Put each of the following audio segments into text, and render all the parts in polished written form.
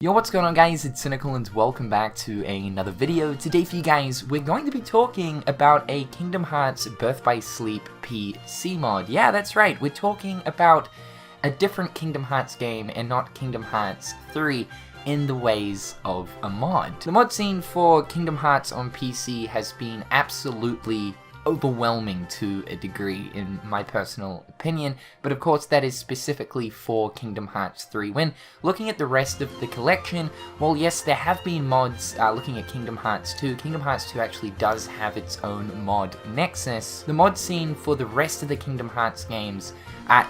Yo, what's going on guys, it's Cynical and welcome back to another video. Today for you guys, we're going to be talking about a Kingdom Hearts Birth by Sleep PC mod. Yeah, that's right, we're talking about a different Kingdom Hearts game and not Kingdom Hearts 3 in the ways of a mod. The mod scene for Kingdom Hearts on PC has been absolutely overwhelming to a degree in my personal opinion, but of course that is specifically for Kingdom Hearts 3. When looking at the rest of the collection, well yes, there have been mods looking at Kingdom Hearts 2. Kingdom Hearts 2 actually does have its own mod Nexus. The mod scene for the rest of the Kingdom Hearts games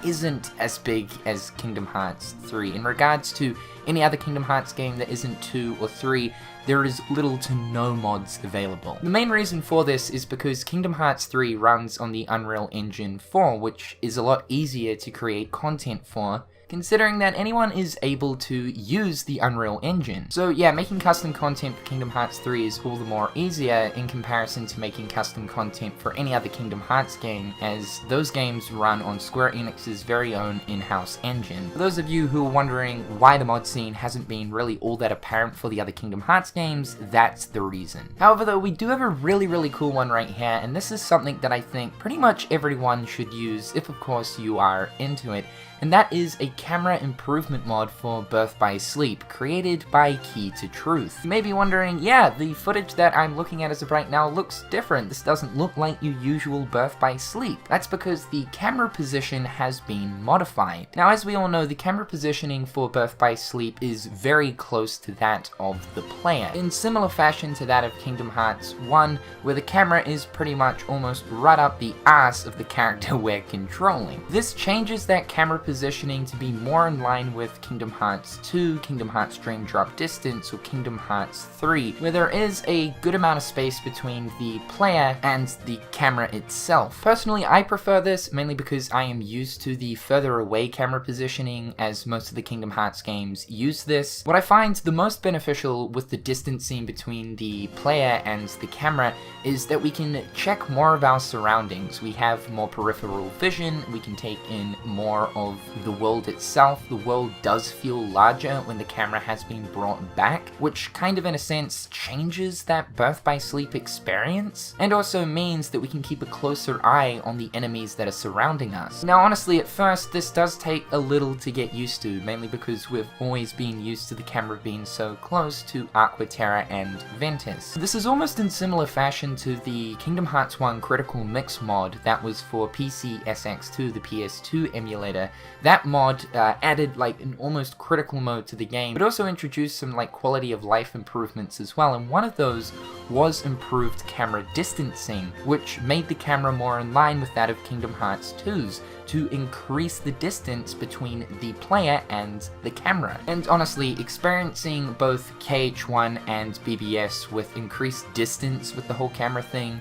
isn't as big as Kingdom Hearts 3. In regards to any other Kingdom Hearts game that isn't 2 or 3, there is little to no mods available. The main reason for this is because Kingdom Hearts 3 runs on the Unreal Engine 4, which is a lot easier to create content for, considering that anyone is able to use the Unreal Engine. So yeah, making custom content for Kingdom Hearts 3 is all the more easier in comparison to making custom content for any other Kingdom Hearts game, as those games run on Square Enix's very own in-house engine. For those of you who are wondering why the mod scene hasn't been really all that apparent for the other Kingdom Hearts games, that's the reason. However though, we do have a really cool one right here, and this is something that I think pretty much everyone should use if of course you are into it. And that is a camera improvement mod for Birth by Sleep, created by Key to Truth. You may be wondering, yeah, the footage that I'm looking at as of right now looks different. This doesn't look like your usual Birth by Sleep. That's because the camera position has been modified. Now, as we all know, the camera positioning for Birth by Sleep is very close to that of the player, in similar fashion to that of Kingdom Hearts 1, where the camera is pretty much almost right up the ass of the character we're controlling. This changes that camera positioning to be more in line with Kingdom Hearts 2, Kingdom Hearts Dream Drop Distance, or Kingdom Hearts 3, where there is a good amount of space between the player and the camera itself. Personally, I prefer this mainly because I am used to the further away camera positioning, as most of the Kingdom Hearts games use this. What I find the most beneficial with the distancing between the player and the camera is that we can check more of our surroundings. We have more peripheral vision, we can take in more of the world itself. The world does feel larger when the camera has been brought back, which kind of in a sense changes that Birth by Sleep experience, and also means that we can keep a closer eye on the enemies that are surrounding us. Now honestly, at first this does take a little to get used to, mainly because we've always been used to the camera being so close to Aqua Terra and Ventus. This is almost in similar fashion to the Kingdom Hearts 1 Critical Mix mod that was for PC SX2, the PS2 emulator. That mod added like an almost critical mode to the game, but also introduced some like quality of life improvements as well, and one of those was improved camera distancing, which made the camera more in line with that of Kingdom Hearts 2's, to increase the distance between the player and the camera. And honestly, experiencing both KH1 and BBS with increased distance with the whole camera thing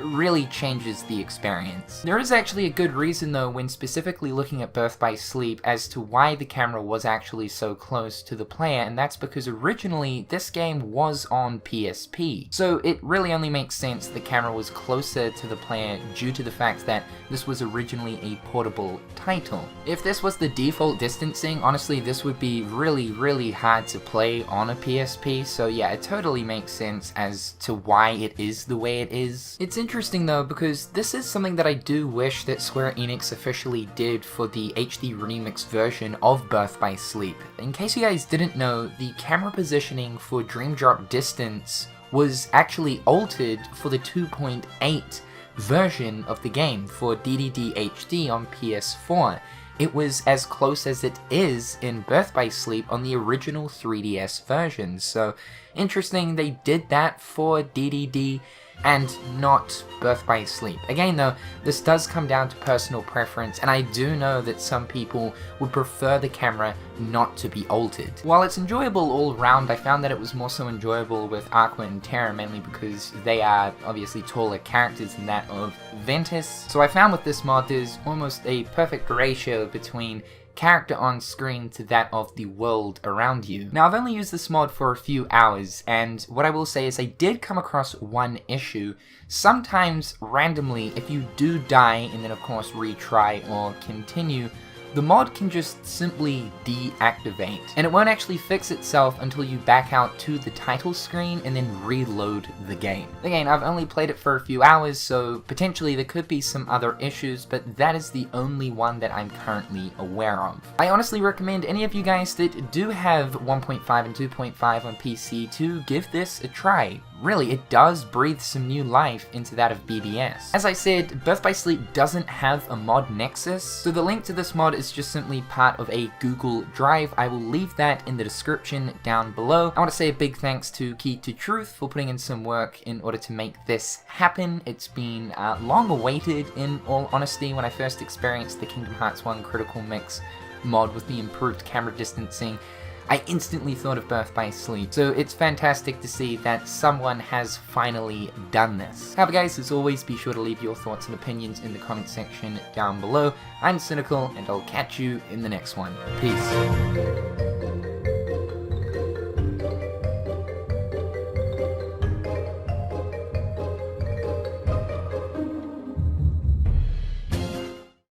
really changes the experience. There is actually a good reason though, when specifically looking at Birth by Sleep, as to why the camera was actually so close to the player, and that's because originally this game was on PSP. So it really only makes sense the camera was closer to the player due to the fact that this was originally a portable title. If this was the default distancing, honestly this would be really hard to play on a PSP, so yeah, it totally makes sense as to why it is the way it is. It's interesting though, because this is something that I do wish that Square Enix officially did for the HD remix version of Birth by Sleep. In case you guys didn't know, the camera positioning for Dream Drop Distance was actually altered for the 2.8 version of the game for DDD HD on PS4. It was as close as it is in Birth by Sleep on the original 3DS version, so interesting they did that for DDD and not Birth by Sleep. Again though, this does come down to personal preference, and I do know that some people would prefer the camera not to be altered. While it's enjoyable all around, I found that it was more so enjoyable with Aqua and Terra, mainly because they are obviously taller characters than that of Ventus. So I found with this mod there's almost a perfect ratio between character on screen to that of the world around you. Now, I've only used this mod for a few hours, and what I will say is I did come across one issue. Sometimes, randomly, if you do die and then of course retry or continue, the mod can just simply deactivate, and it won't actually fix itself until you back out to the title screen and then reload the game. Again, I've only played it for a few hours, so potentially there could be some other issues, but that is the only one that I'm currently aware of. I honestly recommend any of you guys that do have 1.5 and 2.5 on PC to give this a try. Really, it does breathe some new life into that of BBS. As I said, Birth by Sleep doesn't have a mod nexus, so the link to this mod is just simply part of a Google Drive. I will leave that in the description down below. I want to say a big thanks to Key to Truth for putting in some work in order to make this happen. It's been long awaited, in all honesty. When I first experienced the Kingdom Hearts 1 Critical Mix mod with the improved camera distancing, I instantly thought of Birth by Sleep, so it's fantastic to see that someone has finally done this. However guys, as always, be sure to leave your thoughts and opinions in the comment section down below. I'm Cynical, and I'll catch you in the next one. Peace.